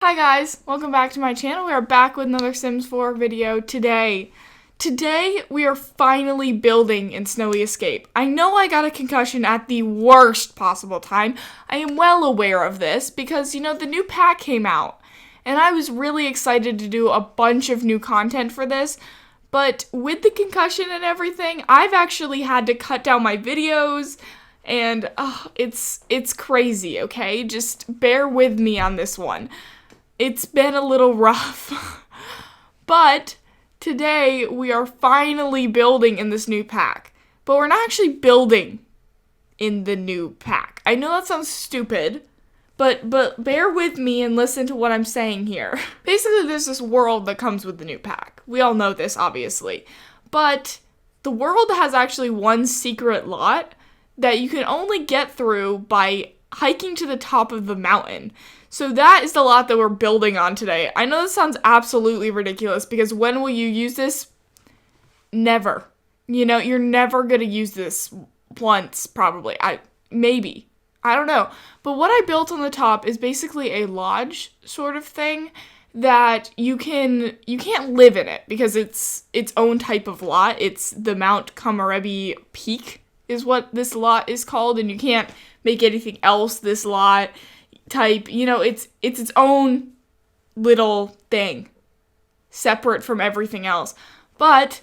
Hi guys, welcome back to my channel. We are back with another Sims 4 video today. Today, we are finally building in Snowy Escape. I know I got a concussion at the worst possible time. I am well aware of this because, the new pack came out. And I was really excited to do a bunch of new content for this. But with the concussion and everything, I've actually had to cut down my videos. And it's crazy, okay? Just bear with me on this one. It's been a little rough, but today we are finally building in this new pack, but we're not actually building in the new pack. I know that sounds stupid, but bear with me and listen to what I'm saying here. Basically, there's this world that comes with the new pack. We all know this, obviously, but the world has actually one secret lot that you can only get through by hiking to the top of the mountain. So that is the lot that we're building on today. I know this sounds absolutely ridiculous because when will you use this? Never. You're never going to use this once, probably. Maybe. I don't know. But what I built on the top is basically a lodge sort of thing that you can't live in it because it's its own type of lot. It's the Mount Komorebi Peak is what this lot is called, and you can't make anything else this lot type. It's its own little thing, separate from everything else. But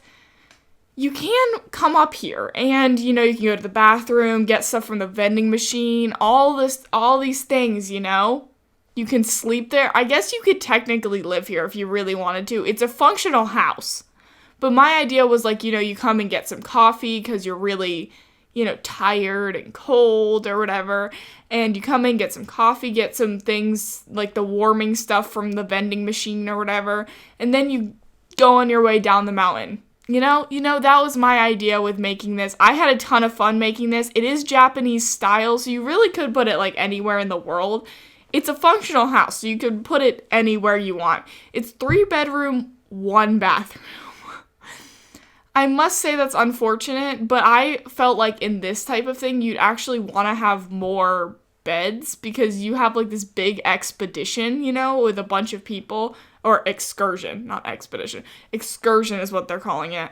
you can come up here and, you can go to the bathroom, get stuff from the vending machine, all these things, You can sleep there. I guess you could technically live here if you really wanted to. It's a functional house. But my idea was you come and get some coffee because you're really tired and cold or whatever, and you come in, get some coffee, get some things like the warming stuff from the vending machine or whatever, and then you go on your way down the mountain. That was my idea with making this. I had a ton of fun making this. It is Japanese style, so you really could put it anywhere in the world. It's a functional house, so you could put it anywhere you want. It's 3-bedroom, 1 bathroom. I must say that's unfortunate, but I felt like in this type of thing, you'd actually want to have more beds because you have this big expedition, with a bunch of people, or excursion, not expedition. Excursion is what they're calling it.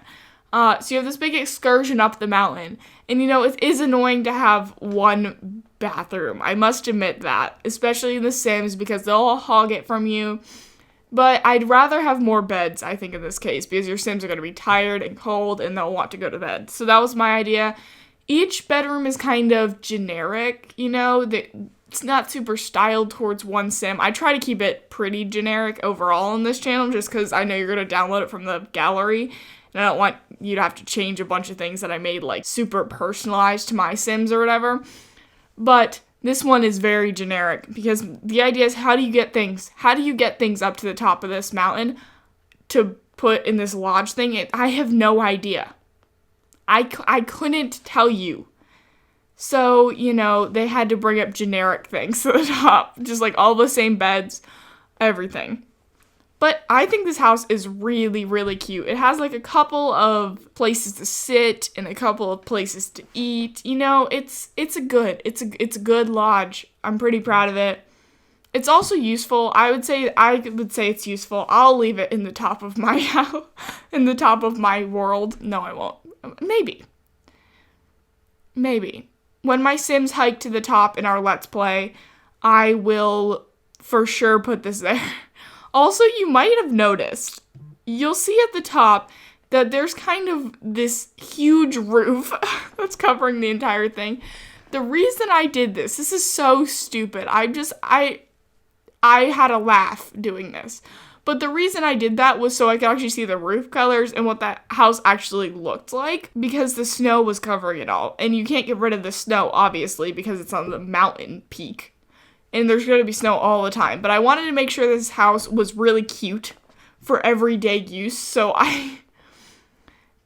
So you have this big excursion up the mountain, and it is annoying to have one bathroom. I must admit that, especially in The Sims because they'll all hog it from you. But I'd rather have more beds, I think, in this case, because your Sims are going to be tired and cold, and they'll want to go to bed. So that was my idea. Each bedroom is kind of generic, it's not super styled towards one Sim. I try to keep it pretty generic overall on this channel, just because I know you're going to download it from the gallery, and I don't want you to have to change a bunch of things that I made, super personalized to my Sims or whatever. But this one is very generic because the idea is how do you get things up to the top of this mountain to put in this lodge thing? I have no idea. I couldn't tell you. So, they had to bring up generic things to the top. Just all the same beds, everything. But I think this house is really, really cute. It has a couple of places to sit and a couple of places to eat. It's a good lodge. I'm pretty proud of it. It's also useful. I would say it's useful. I'll leave it in the top of my house, in the top of my world. No, I won't. Maybe. When my Sims hike to the top in our Let's Play, I will for sure put this there. Also, you might have noticed, you'll see at the top that there's kind of this huge roof that's covering the entire thing. The reason I did this is so stupid. I had a laugh doing this. But the reason I did that was so I could actually see the roof colors and what that house actually looked like because the snow was covering it all. And you can't get rid of the snow, obviously, because it's on the mountain peak. And there's going to be snow all the time. But I wanted to make sure this house was really cute for everyday use, so I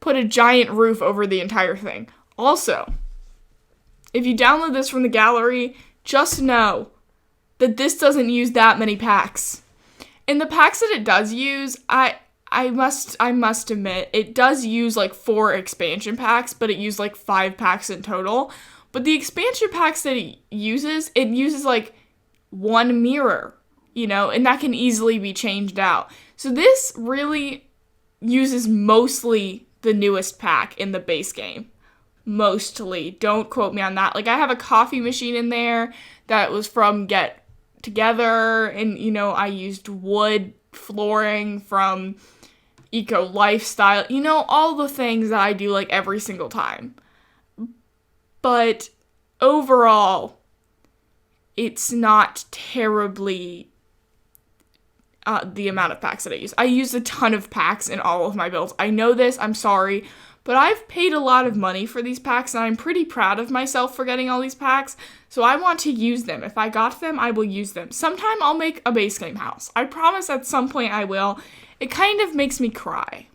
put a giant roof over the entire thing. Also, if you download this from the gallery, just know that this doesn't use that many packs. And the packs that it does use, I must admit, it does use 4 expansion packs, but it used 5 packs in total. But the expansion packs that it uses 1 mirror. and that can easily be changed out. So this really uses mostly the newest pack in the base game. Mostly. Don't quote me on that. Like, I have a coffee machine in there that was from Get Together, and, I used wood flooring from Eco Lifestyle, all the things that I do, like, every single time. But overall, it's not terribly the amount of packs that I use. I use a ton of packs in all of my builds. I know this, I'm sorry, but I've paid a lot of money for these packs, and I'm pretty proud of myself for getting all these packs, so I want to use them. If I got them, I will use them. Sometime I'll make a base game house. I promise at some point I will. It kind of makes me cry.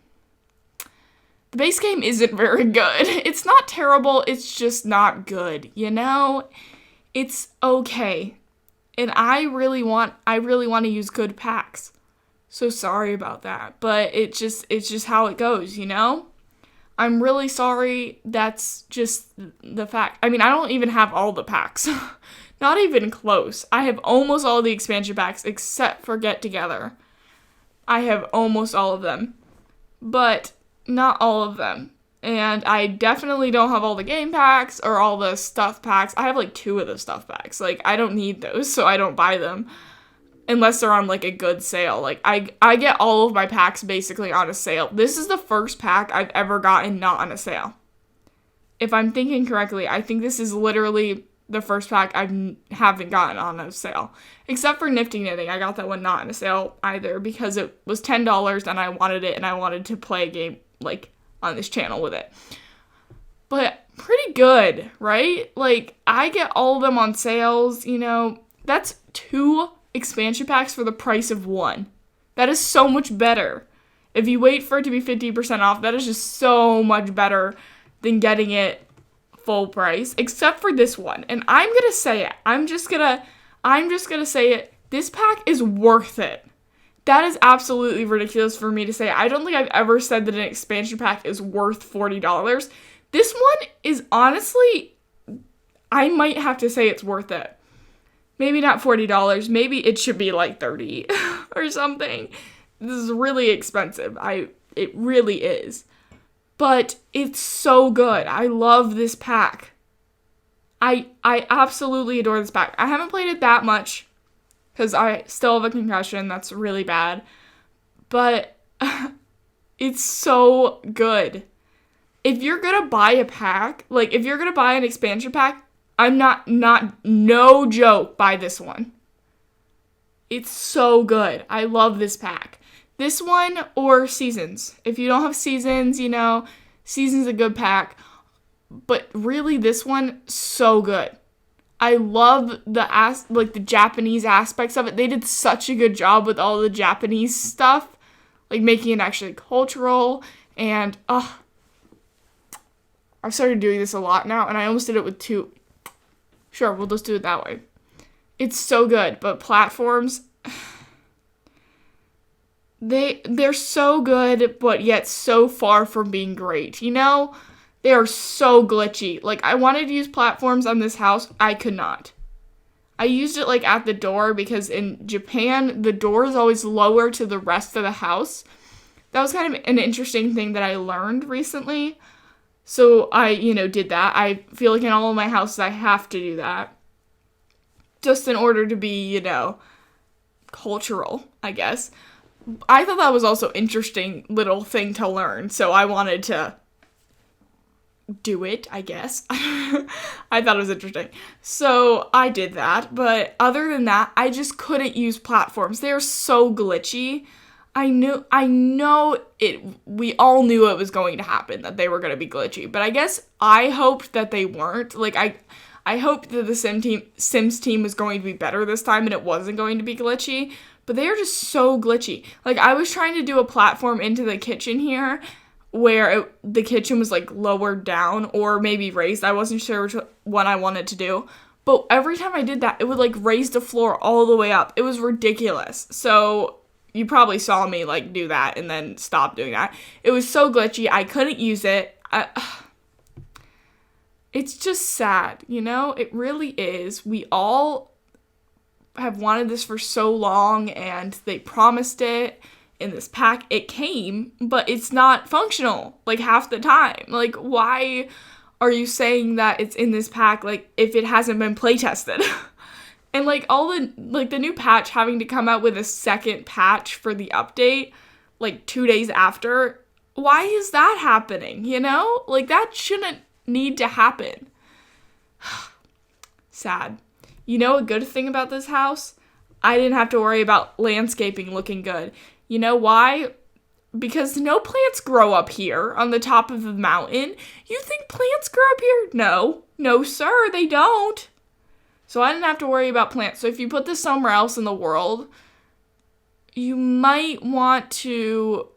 The base game isn't very good. It's not terrible, it's just not good, It's okay. And I really want to use good packs. So sorry about that, but it's just how it goes, I'm really sorry. That's just the fact. I mean, I don't even have all the packs. Not even close. I have almost all the expansion packs except for Get Together. I have almost all of them, but not all of them. And I definitely don't have all the game packs or all the stuff packs. I have like 2 of the stuff packs. Like, I don't need those, so I don't buy them unless they're on like a good sale. Like, I get all of my packs basically on a sale. This is the first pack I've ever gotten not on a sale. If I'm thinking correctly, I think this is literally the first pack I haven't gotten on a sale. Except for Nifty Knitting. I got that one not on a sale either because it was $10 and I wanted it and I wanted to play a game like on this channel with it. But pretty good, right? Like, I get all of them on sales, That's 2 expansion packs for the price of 1. That is so much better. If you wait for it to be 50% off, that is just so much better than getting it full price, except for this one. And I'm going to say it. I'm just going to say it. This pack is worth it. That is absolutely ridiculous for me to say. I don't think I've ever said that an expansion pack is worth $40. This one is honestly, I might have to say it's worth it. Maybe not $40. Maybe it should be like $30 or something. This is really expensive. It really is. But it's so good. I love this pack. I absolutely adore this pack. I haven't played it that much because I still have a concussion. That's really bad. But it's so good. If you're going to buy a pack, like if you're going to buy an expansion pack, I'm no joke, buy this one. It's so good. I love this pack. This one or Seasons. If you don't have Seasons, Seasons a good pack. But really, this one, so good. I love the Japanese aspects of it. They did such a good job with all the Japanese stuff, like making it actually cultural. And I've started doing this a lot now, and I almost did it with 2. Sure, we'll just do it that way. It's so good, but platforms, they're so good, but yet so far from being great, They are so glitchy. Like, I wanted to use platforms on this house. I could not. I used it, like, at the door because in Japan, the door is always lower to the rest of the house. That was kind of an interesting thing that I learned recently. So I, did that. I feel like in all of my houses, I have to do that. Just in order to be, cultural, I guess. I thought that was also interesting little thing to learn. So I wanted to do it, I guess. I thought it was interesting. So I did that. But other than that, I just couldn't use platforms. They're so glitchy. I know it, we all knew it was going to happen, that they were going to be glitchy, but I guess I hoped that they weren't. Like, I hoped that the Sims team was going to be better this time and it wasn't going to be glitchy, but they are just so glitchy. Like, I was trying to do a platform into the kitchen here, where the kitchen was, like, lowered down, or maybe raised. I wasn't sure which one I wanted to do, but every time I did that, it would, like, raise the floor all the way up. It was ridiculous. So you probably saw me, like, do that and then stop doing that. It was so glitchy. I couldn't use it. It's just sad, It really is. We all have wanted this for so long, and they promised it in this pack. It came, but it's not functional, like, half the time. Like, why are you saying that it's in this pack, like, if it hasn't been play tested? And, like, the new patch having to come out with a second patch for the update, like, 2 days after, why is that happening, you know? Like, that shouldn't need to happen. Sad. You know a good thing about this house? I didn't have to worry about landscaping looking good. You know why? Because no plants grow up here on the top of the mountain. You think plants grow up here? No. No, sir, they don't. So I didn't have to worry about plants. So if you put this somewhere else in the world, you might want to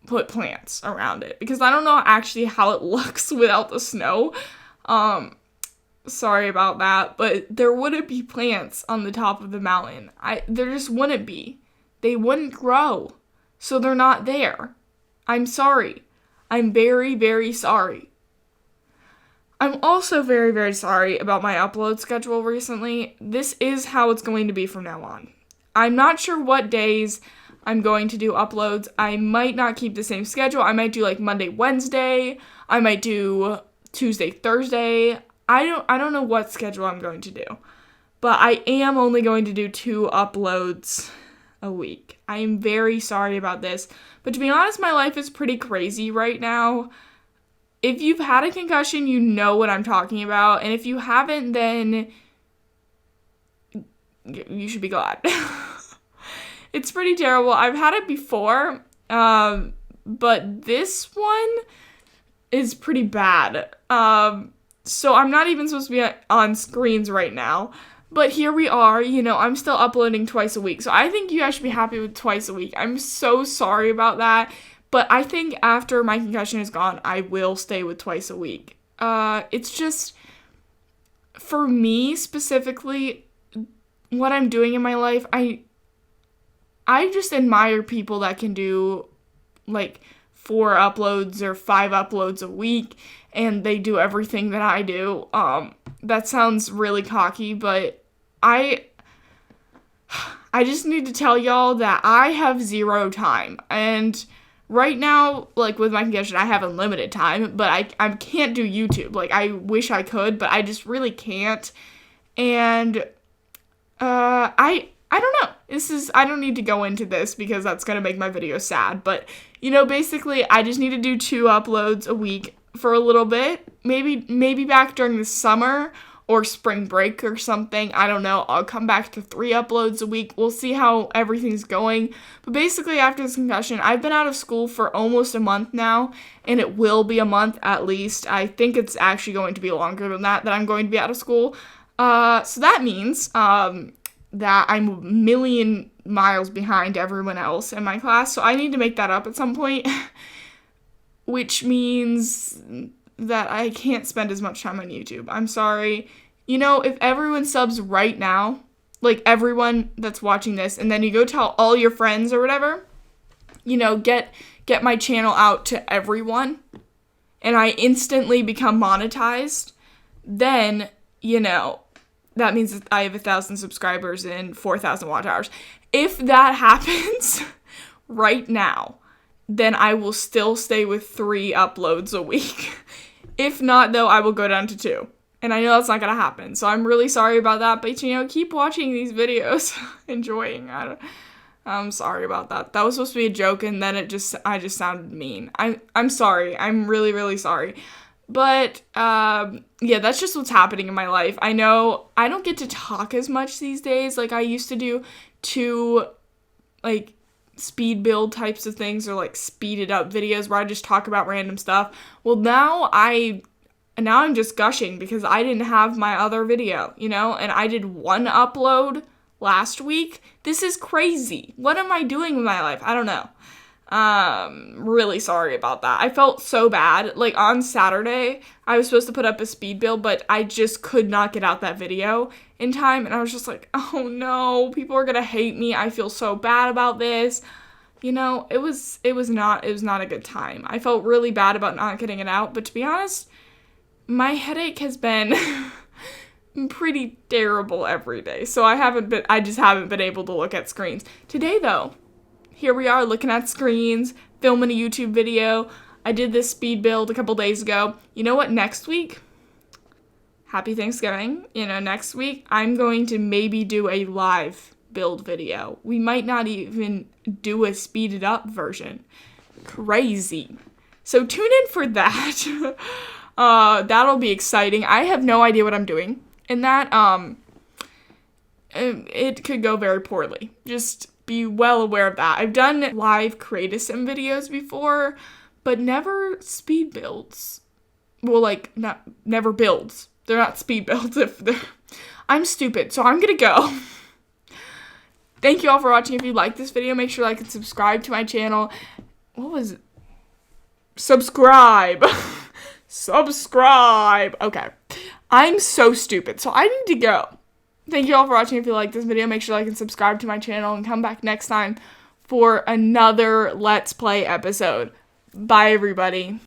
put plants around it, because I don't know actually how it looks without the snow. Sorry about that, but there wouldn't be plants on the top of the mountain. There just wouldn't be. They wouldn't grow. So they're not there. I'm sorry. I'm very, very sorry. I'm also very, very sorry about my upload schedule recently. This is how it's going to be from now on. I'm not sure what days I'm going to do uploads. I might not keep the same schedule. I might do like Monday, Wednesday. I might do Tuesday, Thursday. I don't know what schedule I'm going to do. But I am only going to do 2 uploads a week. I am very sorry about this. But to be honest, my life is pretty crazy right now. If you've had a concussion, you know what I'm talking about. And if you haven't, then you should be glad. It's pretty terrible. I've had it before, but this one is pretty bad. So I'm not even supposed to be on screens right now. But here we are, I'm still uploading twice a week. So I think you guys should be happy with twice a week. I'm so sorry about that. But I think after my concussion is gone, I will stay with twice a week. It's just, for me specifically, what I'm doing in my life, I just admire people that can do, like, 4 uploads or 5 uploads a week, and they do everything that I do. That sounds really cocky, but I just need to tell y'all that I have 0 time, and right now, like, with my concussion, I have unlimited time, but I can't do YouTube. Like, I wish I could, but I just really can't, and, I don't know. I don't need to go into this because that's going to make my video sad, but, basically, I just need to do 2 uploads a week for a little bit, maybe back during the summer, or spring break or something. I don't know. I'll come back to 3 uploads a week. We'll see how everything's going. But basically, after this concussion, I've been out of school for almost a month now, and it will be a month at least. I think it's actually going to be longer than that I'm going to be out of school. So that means that I'm a million miles behind everyone else in my class, so I need to make that up at some point, which means that I can't spend as much time on YouTube. I'm sorry. If everyone subs right now, like everyone that's watching this, and then you go tell all your friends or whatever, get my channel out to everyone, and I instantly become monetized, then, that means that I have 1,000 subscribers and 4,000 watch hours. If that happens right now, then I will still stay with 3 uploads a week. If not, though, I will go down to 2. And I know that's not going to happen. So I'm really sorry about that. But, keep watching these videos. Enjoying. I'm sorry about that. That was supposed to be a joke, and then I just sounded mean. I'm sorry. I'm really, really sorry. But, yeah, that's just what's happening in my life. I know I don't get to talk as much these days. Like, I used to do 2, like, speed build types of things, or like speeded up videos where I just talk about random stuff. Well, now I'm just gushing because I didn't have my other video, and I did 1 upload last week. This is crazy. What am I doing with my life? I don't know. Really sorry about that. I felt so bad. Like, on Saturday, I was supposed to put up a speed build, but I just could not get out that video in time, and I was just like, oh no, people are gonna hate me. I feel so bad about this. It was not a good time. I felt really bad about not getting it out, but to be honest, my headache has been pretty terrible every day. So I just haven't been able to look at screens. Today though, here we are looking at screens, filming a YouTube video. I did this speed build a couple days ago. You know what, next week? Happy Thanksgiving. Next week I'm going to maybe do a live build video. We might not even do a speeded up version. Crazy. So tune in for that. That'll be exciting. I have no idea what I'm doing in that. It could go very poorly. Just be well aware of that. I've done live create a sim videos before, but never speed builds. Well, never builds. They're not speed builds. I'm stupid, so I'm gonna go. Thank you all for watching. If you like this video, make sure to like and subscribe to my channel. Subscribe. Subscribe. Okay. I'm so stupid, so I need to go. Thank you all for watching. If you like this video, make sure to like and subscribe to my channel and come back next time for another Let's Play episode. Bye, everybody.